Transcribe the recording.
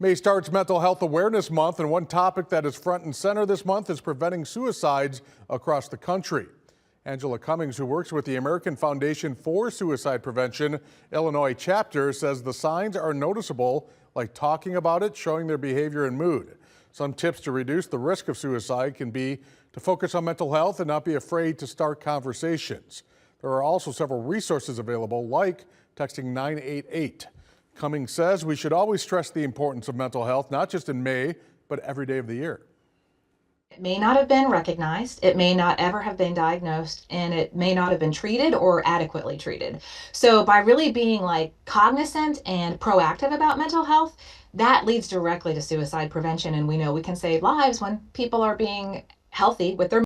May starts Mental Health Awareness Month, and one topic that is front and center this month is preventing suicides across the country. Angela Cummings, who works with the American Foundation for Suicide Prevention Illinois chapter, says the signs are noticeable, like talking about it, showing their behavior and mood. Some tips to reduce the risk of suicide can be to focus on mental health and not be afraid to start conversations. There are also several resources available, like texting 988. Cummings says we should always stress the importance of mental health, not just in May, but every day of the year. It may not have been recognized, it may not ever have been diagnosed, and it may not have been treated or adequately treated. So by really being cognizant and proactive about mental health, that leads directly to suicide prevention. And we know we can save lives when people are being healthy with their